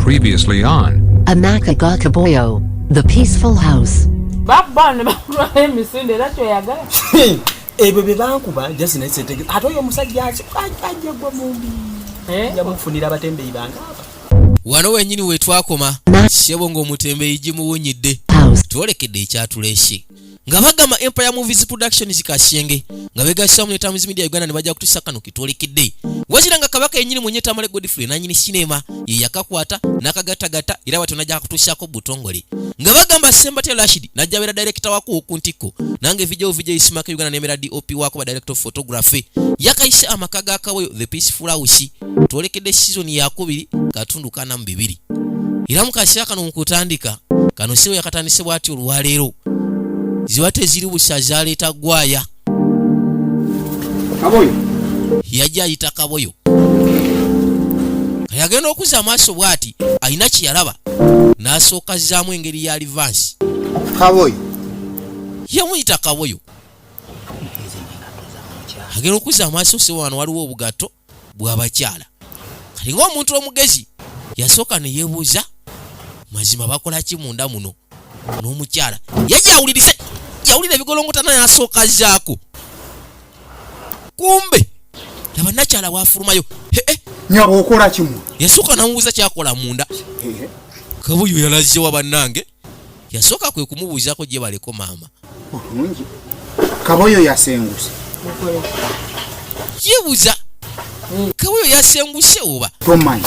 Previously on AMAKA ga KABOYO, the peaceful house. Babane bakulaye misinde lacho yagala. Ebo bebankuba just nesete. Atoyo musajja ajja gwa mumbi. Yamufunira abatembe ibanga. Wano wenyini wetwakoma shebo ngo mutembe ijimuwonyidde. Tuolekedde ekyatuleshe. Nga bagama Empire Movies Productions Kasenge nga begasa mu TAMZ Media Uganda ne bajja kutusaka no kitolekidde. Waziranga kabaka yenyini mwenye Tamale Godfrey na nyini cinema ye yakakwata nakagatagata era watu najja kutushako butongole. Nga bagamba Sembate Rashid najja bera director wako okuntiko nange VJ ISMA Uganda nemera DOP wako ba director of photography yakaise AMAKA ga KABOYO the peaceful house tuolekedde season ya 2 katundu kana mbibiri. Ira mukashaka no mukutandika kano sewe yakatandise bwati olwalero. Ziwate ziri busaza leta gwaya. Kaboyo. Yajja ayita Kaboyo. Kayagenda okuza amaaso bwati ayina kiyalaba. N'asooka zaamu engeri ya advance. Kaboyo. Yamuyita Kaboyo. Agenda okuza amaaso se wano waliwo obugato bw'abakyala. Kati ng'omuntu omugezi yasooka ne yeebuuza mazima bakola ki munda muno n'omukyala. Yajja awulirize. Yawulira bigolongotana yasooka zaako. Kumbe laba nakyala bwafulumayo. Nyabo okola kimu. Yasooka namubuuza kyakola munda. Kaboyo yalaze wa bannange. Yasooka kwe kumubuuzako gye baleko maama. Bulungi. Kaboyo yasenguse. Yebuuza. Kaboyo yasenguse oba. Tomanyi.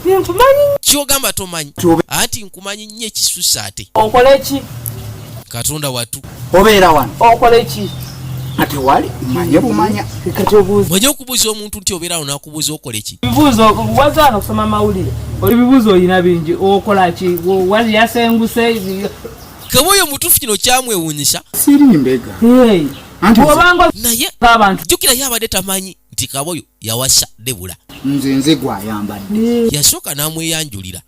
Nkumanyi. Kyogamba tomanyi. Anti nkumanyi nnyo ekisusa ate. Okola ki? Katonda watu. Obeera wano. Okola ki? Ate wali manye bumanya. Katobuuza. Mwenye okubuuza omuntu nti obeera wano nakubuuza okole ki? Bibuuzo wazana kusoma mawulire. Oli bibuuzo olina bingi okola ki? Wali yasenguse. Kaboyo mutufu kino kyamwewuunyisa. Siri mbega. Anti obanga naye abantu jukira yabadde tamanyi nti Kaboyo yawasa Debula. Nze gwayambadde. Yasooka n'amweyanjulira.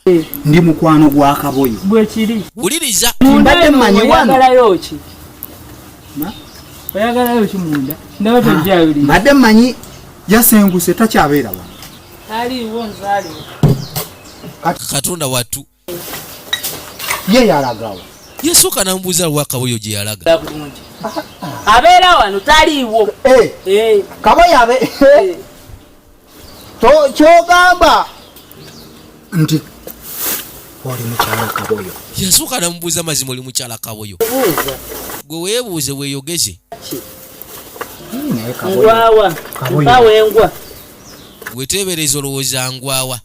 Ndi mukwano gwa Kaboyo. Bwe kiri. Wuliriza. Mbadde mmanyi wano. Oyagalayo ki? Oyagalayo ki munda? Ndawo tojjayulira. Mbadde mmanyi yasenguse takyabeera wano. Aliwo nzali. Katonda watu. Ye yalagawo. Yasooka n'amubuuza lwa Kaboyo gye yalaga. Abeera wano taliiwo. Kaboyo abe. Kyogamba nti oli mukyala Kaboyo. Yasooka n'amubuuza mazima oli mukyala Kaboyo. Gwe weebuuze weeyogeze. Ngwawa. Mpawengwa. Weteebereza olowooza ngwawa.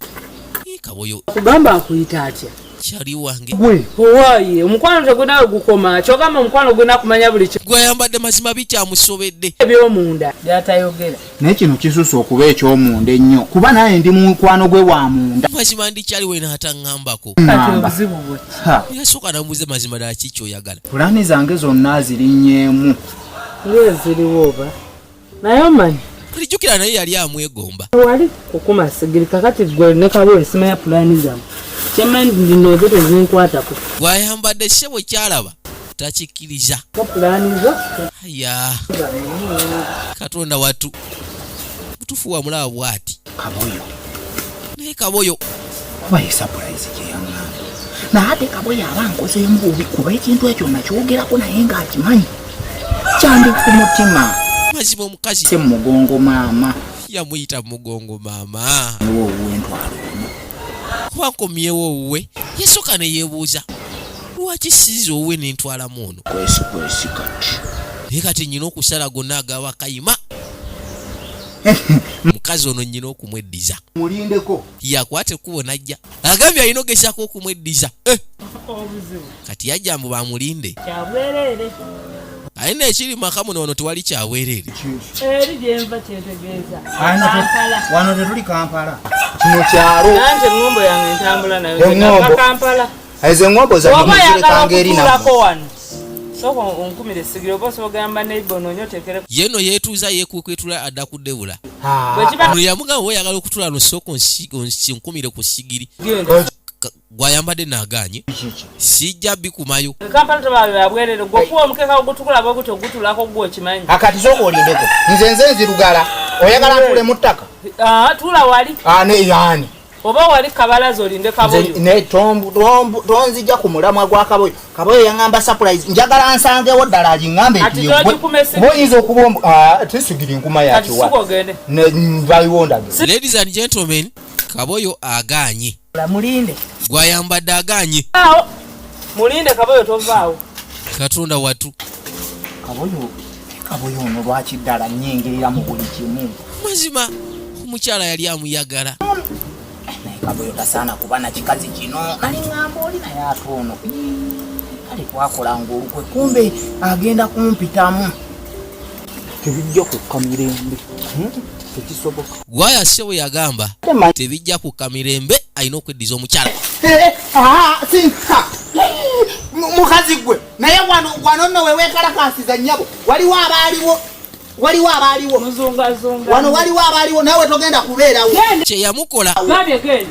Kaboyo. Kugamba akuyita atya? Kyali wange. Owaye omukwano teguna gukoma. Kyogamba omukwano guna kumanya buli kyo. Gwayambadde mazima bikyamusobedde. Eby'omunda byatayogera. Naye kino kisusa okuba eky'omunda ennyo. Kuba naye ndi mu mukwano gwe wa munda. Mazima ndikyali wena ataŋŋambako. Kati obuzibu bwe. Yasooka n'amubuuza mazima ddala ki ky'oyagala. Pulaani zange zonna zirinnyeemu. Ng'eziriwo oba. Naye omanyi. Tulijjukira naye yali amwegomba. Wali kukuma sigiri kakati gwe ne Kaboyo esima ya pulaani zamu. Kyemmanyi ndino ezo tezinkwatako. Gwayambadde ssebo kyalaba takikkiriza. Pulaani zo. Aya. Katonda watu. Mutufu wa mulaba bwati. Kaboyo. Naye Kaboyo. Kuba ye surprise gye yaŋŋamba. Naate Kaboyo aba nkozeemu bubi kuba ekintu ekyo nakyogerako naye ng'akimanyi. Kyandi ku mutima. Mazima omukazi. Se mugongo maama. Yamuyita mugongo maama. Ewo ow'entwalo. Wankomyewo owuwe. Yasooka ne yeebuuza. Lwaki siiza owuwe n'entwalamu ono? Kwesi kati. Naye kati nnyina okusala gonna agaba kayima. Mukazi ono nnyina okumweddiza. Mulindeko. Yakwate ekkubo n'ajja. Agambye alina ogezaako okumweddiza. Kati yajja mbu bamulinde. Kyabwerere. Alina ekiri maka muno wano tewali kyabwerere. Eri gyenva kyetegeeza. Wano tetuli Kampala. Kino kyalo. Nante ngombo yange ntambula nayo. Kampala. Ezo ngombo za muzirikanga eri nabo. Soko onkumire sigiro boso ogamba neighbor nonyo tekere. Yeno yeetuuza yeekwetula adda ku Debula. Bwekiba yamugamba oyagala okutula no soko nkumire ku sigiri. Gwayambadde n'aganye. Sijja bikumayo. Kampala tobabe abwerere gwokuwa omukeka ogutukula baguto gutulako gwo kimanyi. Akati soko olindeko. Nze nzirugala. Oyagala ntule mu ttaka. Tula wali. Ne yani. oba wali kabalazo olinde Kaboyo ne tonzija ku mulamwa gwa Kaboyo. Kaboyo yangamba surprise njagala nsangewo ddala alingambe boyinza okubomba tisigiri nkuma yaki wa ne mbayonda. Ladies and gentlemen, Kaboyo aganye. La mulinde Gwayambadde aganye. Mulinde Kaboyo tovaawo. Katonda watu. Kaboyo ono lwaki ddala nnyengera mu buli kimu. Mazima omukyala yali amuyagala. Kaboyo tasaana kuba na kikazi kino. Nali ngamba oli naye ate ono. Kale twakola ng'olukwe kumbe agenda kumpitamu. Tebijja kukka mirembe. Tekisoboka. Gwaya sebo yagamba tebijja kukka mirembe ayina okweddiza omukyala. Sinka. Mukazi gwe naye wano nno wewe kalakasiza nnyabo waliwo abaaliwo muzungazunga wano waliwo abaaliwo nawe togenda kubeerawo kye yamukola gende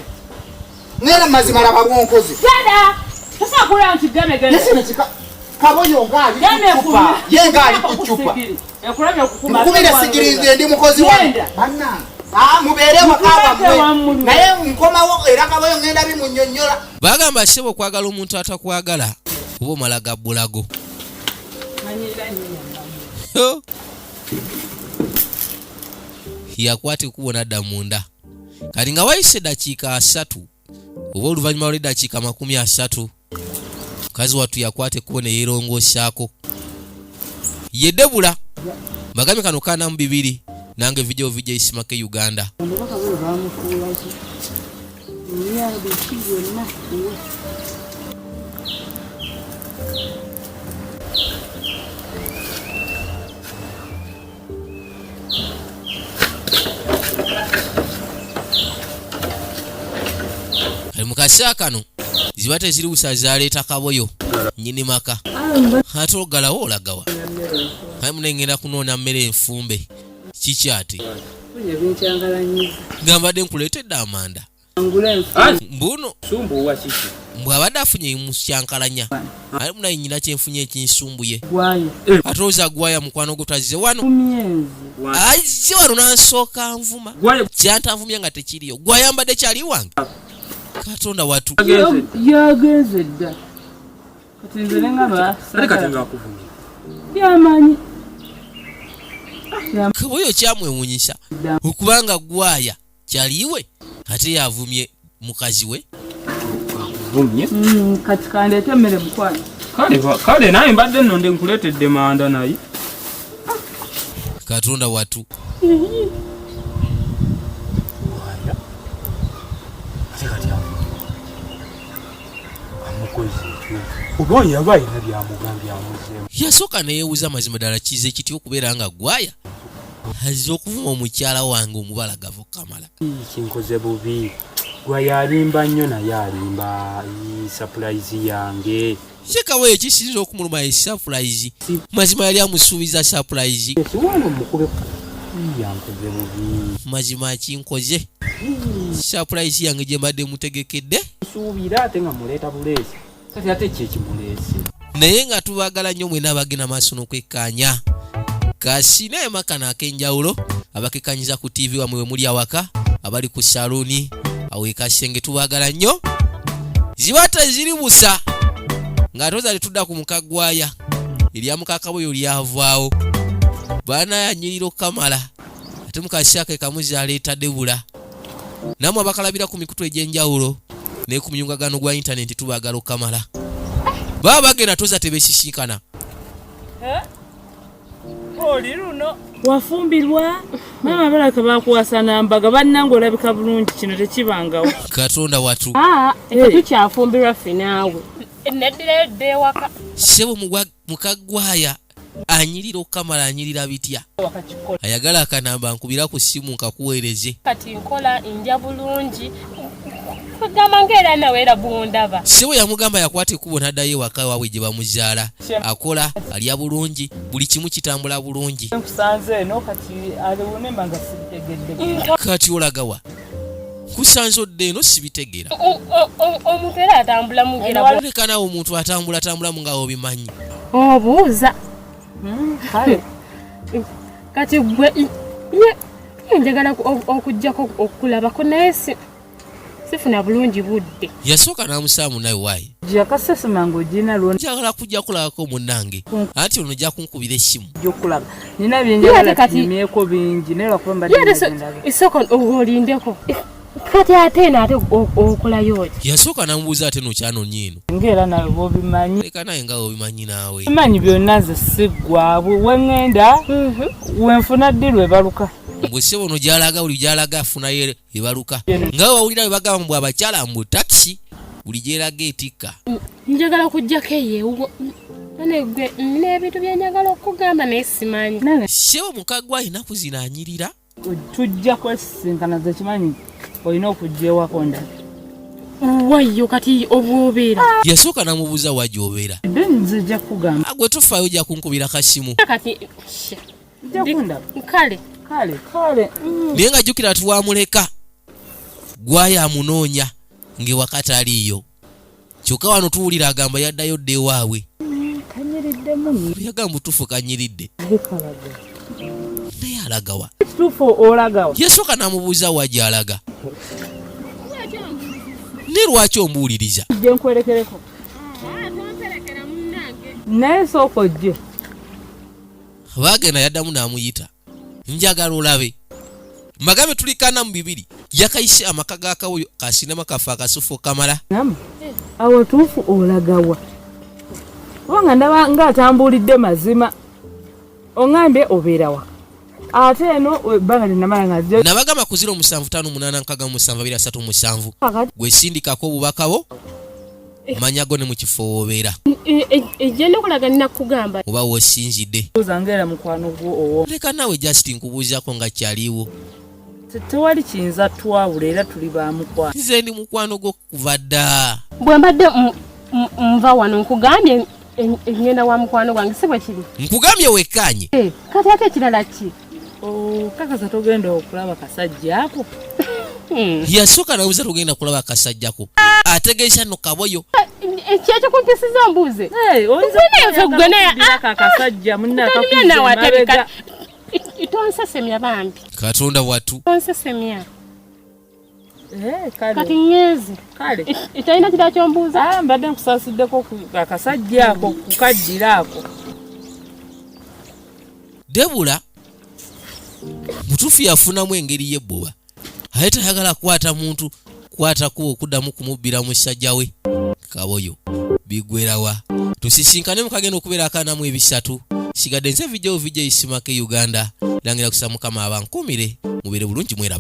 nera mazima laba bwonkozi genda tasakola nti gende Kaboyo ngali yengali kuchupa ekulabye okukuma kumire sigirize ndi mukozi wange banna mubeere wakaba mwe naye nkomawo era Kaboyo ngenda bimunnyonnyola. Bagamba sebo kwagala omuntu atakwagala kuba omalaga bulago. Yakwate kubona dda munda kati nga wayise eddakiika 3 oba oluvannyuma lw'eddakiika 30 mukazi wattu yakwate kubona yeerongoosyaako ye Debula bagambye kano kaana mu 2 nange VJ ISMA Uganda. Mukasa kano ziba teziri busaza aleeta Kaboyo nyini maka ate ogalawo olagawa ayi munengenda kunoona mmere enfumbe kikyate ngambadde nkuleetedde amanda mbuno mbwabadde afunye musyankalanya ali munaye nyina kyenfunye ekinsumbuye ate oza gwaya mukwano gutazze wano azze wano nansooka nvuma kyantanvumya nga tekiriyo gwayambadde kyali wange Katonda watu yageze dda kati nze nengamba kati ngakuvumya yamanyi Kaboyo kyamwewunyisa okubanga gwaya kyaliwe ate yavumye mukazi we vumye kati kandeete emmere mukwano kale naye mbadde nno nkuleetedde manda naye Katonda watu oba yaba ayina byamugambye amuzeemu yasooka neyeewuza mazima ddala kize ekitya okubeera nga gwaya azze okuvuma omukyala wange omubalagavu Kamala kinkoze bubi gwaya alimba nnyo naye alimba surprise yange Kaboyo ekisinza okumuluma ye surprise mazima yali amusuubiza surprise kiwano mukube yankoze bubi mazima akinkoze surprise yange gye mbadde mutegekedde suubira ate nga muleeta buleesi kati ate kyekimuleese naye nga tubagala nnyo mwena abagenda maaso n'okwekkaanya kasi naye makana ak'enjawulo abakekkanyiza ku TV wamwe we muli awaka abali ku saluni awo e Kasenge tubagala nnyo ziba teziri busa nga toza tetudda ku mukagwaya erya mukakaboyo lyavaawo baana yanyiriro Kamala ate mukashyaka ekamuzi aleeta Debula namwe abakalabira ku mikutu egy'enjawulo ne ku muyungagano gwa internet tubagala Kamala baba bagenda toza tebesisinkana oli luno wafumbirwa mama balaka bakuwasana mbaga bannange olabika bulungi kino tekibangawo Katonda watu tukyafumbirwa ffe naawe neddiredde ewaka sebo mukagwaya anyirira Kamala anyirira bitya ayagala akanamba nkubira ku simu nkakuweereze kati nkola nja bulungi kugamba ng'era nawe era bwondaba sebo yamugamba yakwate kubo n'addayo ewaka waabwe gye bamuzaala akola alya bulungi buli kimu kitambula bulungi nkusanze eno kati aliwone mbanga sibitegedde kati olagawa kusanze odde eno sibitegeera omuntu era atambula mugera leka nawe omuntu atambula mu nga obimanyi obuuza kati gwe njagala okujjako okulabako naye sifuna bulungi budde. Yasooka n'amusaamu naye waayi. Jakasese mango jina lwo Njagala kujja kulabako munnange. Anti ono ojja kunkubira essimu. jokulaba. Nina byenjagala kati bingi naye lwakuba mbadde nagenda. Isoko olindeko. Kati ate naate okolayo ki? Yasooka n'amubuuza ate nokyanoonye eno. Ng'era nawe bw'obimanyi. Leka naye nga obimanyi naawe. Bimanyi byonna nze siggwaabwe wengenda wenfuna ddi lwebaluka. Bwe ssebo ono gy'alaga buli gy'alaga afunayo ebaluka. Nga we bawulira bwe bagamba mbu abakyala mbu takisi buli gy'eraga etikka. Njagala okuggyako eyeewo. Nane gwe n'ebintu byenjagala okugamba naye simanyi. Ssebo mukaggwa alina kuzinaanyirira. Tujja kwesisinkana ze kimanyi olina okujja ewako ndala. Wayyo kati obwobeera. Yasooka n'amubuuza wa gy'obeera. Edde nze jja kugamba. Gwe tofaayo ojja kunkubira kasimu. Kati Jja kundaba. kale. Naye nga jjukira tuwamuleka. Gwaya amunoonya ng'ewaka taliiyo. Kyokka wano tuwulira agamba yaddayo dda ewaabwe. Kanyiriddemu. Yagamba butuufu kanyiridde. Naye alagawa. Kituufu olagawa. Yasooka n'amubuuza wa gy'alaga. Ne lwaki ombuuliriza? Gye nkwerekereko. Naye sooka ojje. Baagenda yaddamu n'amuyita. Njagala olabe. Mbagambe tulikana mu bibiri. Yakayise amaka ga Kaboyo kasinema kafa akasufu kamala. Namu. Awo tuufu olagawa. Wanga ndaba ng'atambulidde mazima. Ongambye obeerawa. Ate eno ebbanga linamala nga nabagamba ku 07589727 gwesindikako obubaka bo manya go ne mu kifo wobeera Ejjenda okulaga nina kugamba. oba wosinzidde. Ozangeera mukwano gwo owo. Leka naawe Justin nkubuuzaako nga kyaliwo. Tewali kiyinza twawula era tuli ba mukwano. Nze ndi mukwano gwo kuva dda. Bwe mbadde nva wano nkugambye engenda wa mukwano gwange si bwe kiri. Nkugambye wekkaanye. Kati ate ekirala ki? Kakaza togenda okulaba kasajja ako. Yasooka n'abuuza togenda kulaba kasajjako. Ategeeza nno Kaboyo. Ekyekyo kumpisiza mbuuze. Kasajja munnakakuja tonsesemya bambi. Katonda wattu. Tonsesemya. Kale. Kati ngezi. Kale. Ekyalina kira kyombuuza. Mbadde nkusasiddeko akasajja ako kukaddira ako. Debula mutuufu yafunamu engeri y'ebbuba. Aye tayagala kwata muntu kwatako okuddamu kumubbira musajja we. Kaboyo bigwerawa. Tusisinkane mukagenda okubeera akanamu ebisatu. Sigadde nze VJ ISMA Uganda. Langira kusa Mukama abankumire mubeere bulungi mweraba.